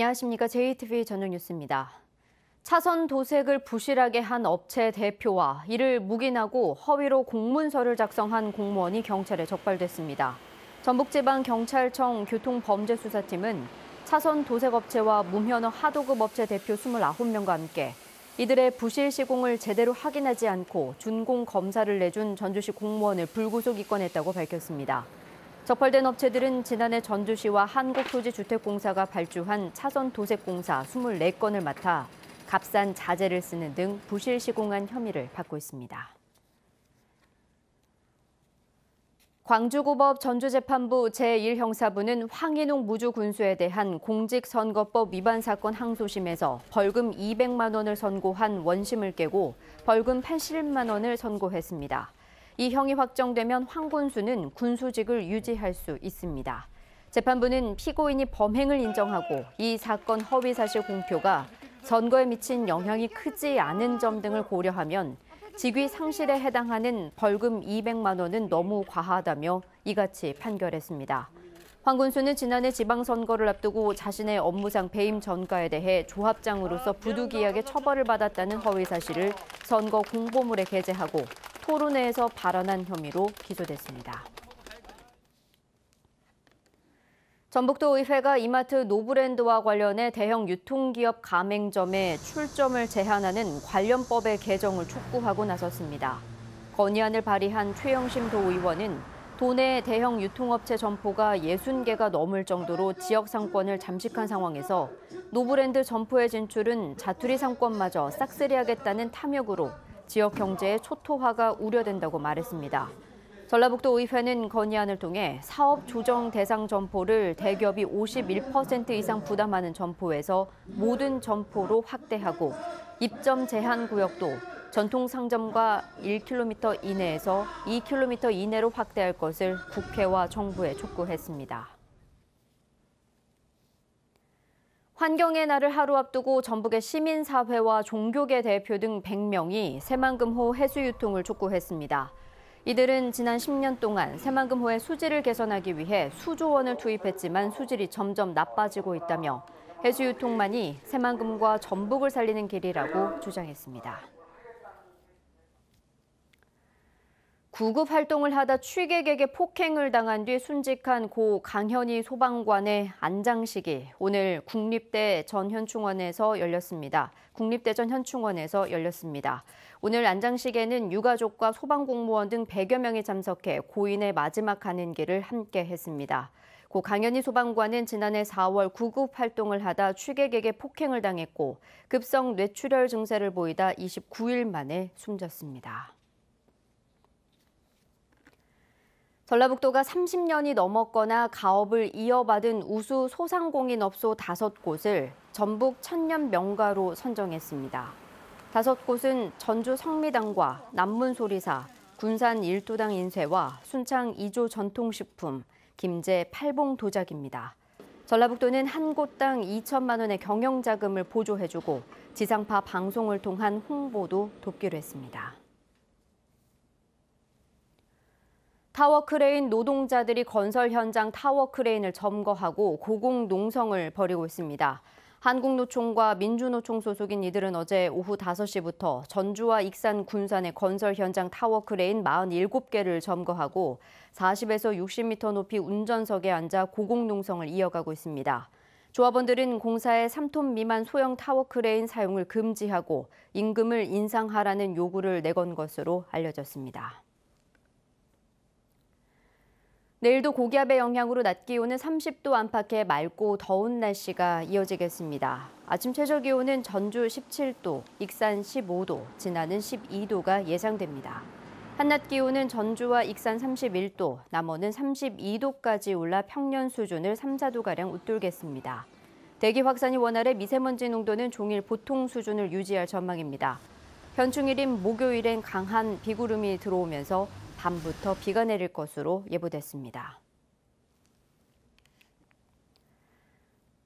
안녕하십니까. JTV 저녁 뉴스입니다. 차선 도색을 부실하게 한 업체 대표와 이를 묵인하고 허위로 공문서를 작성한 공무원이 경찰에 적발됐습니다. 전북지방경찰청 교통범죄수사팀은 차선 도색업체와 무면허 하도급 업체 대표 29명과 함께 이들의 부실 시공을 제대로 확인하지 않고 준공 검사를 내준 전주시 공무원을 불구속 입건했다고 밝혔습니다. 적발된 업체들은 지난해 전주시와 한국토지주택공사가 발주한 차선 도색 공사 24건을 맡아 값싼 자재를 쓰는 등 부실 시공한 혐의를 받고 있습니다. 광주고법 전주재판부 제1형사부는 황인웅 무주군수에 대한 공직선거법 위반 사건 항소심에서 벌금 200만 원을 선고한 원심을 깨고 벌금 80만 원을 선고했습니다. 이 형이 확정되면 황 군수는 군수직을 유지할 수 있습니다. 재판부는 피고인이 범행을 인정하고 이 사건 허위사실 공표가 선거에 미친 영향이 크지 않은 점 등을 고려하면 직위 상실에 해당하는 벌금 200만 원은 너무 과하다며 이같이 판결했습니다. 황 군수는 지난해 지방선거를 앞두고 자신의 업무상 배임 전가에 대해 조합장으로서 부득이하게 처벌을 받았다는 허위사실을 선거 공보물에 게재하고 토론회에서 발언한 혐의로 기소됐습니다. 전북도의회가 이마트 노브랜드와 관련해 대형 유통기업 가맹점에 출점을 제한하는 관련법의 개정을 촉구하고 나섰습니다. 건의안을 발의한 최영심 도의원은 도내 대형 유통업체 점포가 60개가 넘을 정도로 지역 상권을 잠식한 상황에서 노브랜드 점포의 진출은 자투리 상권마저 싹쓸이하겠다는 탐욕으로 지역 경제의 초토화가 우려된다고 말했습니다. 전라북도 의회는 건의안을 통해 사업 조정 대상 점포를 대기업이 51% 이상 부담하는 점포에서 모든 점포로 확대하고 입점 제한 구역도 전통 상점과 1km 이내에서 2km 이내로 확대할 것을 국회와 정부에 촉구했습니다. 환경의 날을 하루 앞두고 전북의 시민사회와 종교계 대표 등 100명이 새만금호 해수 유통을 촉구했습니다. 이들은 지난 10년 동안 새만금호의 수질을 개선하기 위해 수조 원을 투입했지만 수질이 점점 나빠지고 있다며 해수 유통만이 새만금과 전북을 살리는 길이라고 주장했습니다. 구급 활동을 하다 취객에게 폭행을 당한 뒤 순직한 고 강현희 소방관의 안장식이 오늘 국립대 전 현충원에서 열렸습니다. 오늘 안장식에는 유가족과 소방공무원 등 100여 명이 참석해 고인의 마지막 가는 길을 함께 했습니다. 고 강현희 소방관은 지난해 4월 구급 활동을 하다 취객에게 폭행을 당했고 급성 뇌출혈 증세를 보이다 29일 만에 숨졌습니다. 전라북도가 30년이 넘었거나 가업을 이어받은 우수 소상공인업소 5곳을 전북 천년 명가로 선정했습니다. 5곳은 전주 성미당과 남문소리사, 군산 일도당 인쇄와 순창 이조 전통식품, 김제 팔봉도자기입니다. 전라북도는 한 곳당 2천만 원의 경영자금을 보조해주고 지상파 방송을 통한 홍보도 돕기로 했습니다. 타워크레인 노동자들이 건설 현장 타워크레인을 점거하고 고공농성을 벌이고 있습니다. 한국노총과 민주노총 소속인 이들은 어제 오후 5시부터 전주와 익산, 군산의 건설 현장 타워크레인 47개를 점거하고 40에서 60m 높이 운전석에 앉아 고공농성을 이어가고 있습니다. 조합원들은 공사의 3톤 미만 소형 타워크레인 사용을 금지하고 임금을 인상하라는 요구를 내건 것으로 알려졌습니다. 내일도 고기압의 영향으로 낮 기온은 30도 안팎의 맑고 더운 날씨가 이어지겠습니다. 아침 최저기온은 전주 17도, 익산 15도, 진안은 12도가 예상됩니다. 한낮 기온은 전주와 익산 31도, 남원은 32도까지 올라 평년 수준을 3, 4도가량 웃돌겠습니다. 대기 확산이 원활해 미세먼지 농도는 종일 보통 수준을 유지할 전망입니다. 현충일인 목요일엔 강한 비구름이 들어오면서 밤부터 비가 내릴 것으로 예보됐습니다.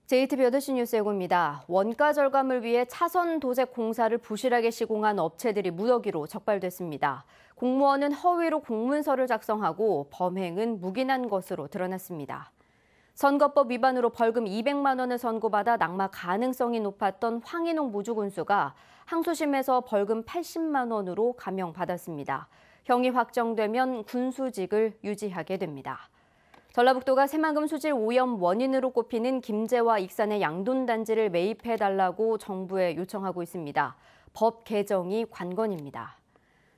JTV 8시 뉴스 예고입니다. 원가 절감을 위해 차선 도색 공사를 부실하게 시공한 업체들이 무더기로 적발됐습니다. 공무원은 허위로 공문서를 작성하고 범행은 묵인한 것으로 드러났습니다. 선거법 위반으로 벌금 200만 원을 선고받아 낙마 가능성이 높았던 황인홍 무주군수가 항소심에서 벌금 80만 원으로 감형받았습니다. 형이 확정되면 군수직을 유지하게 됩니다. 전라북도가 새만금 수질 오염 원인으로 꼽히는 김제와 익산의 양돈단지를 매입해달라고 정부에 요청하고 있습니다. 법 개정이 관건입니다.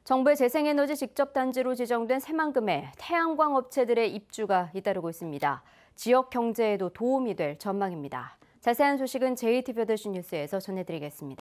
정부의 재생에너지 직접단지로 지정된 새만금에 태양광 업체들의 입주가 잇따르고 있습니다. 지역 경제에도 도움이 될 전망입니다. 자세한 소식은 JTBC 뉴스에서 전해드리겠습니다.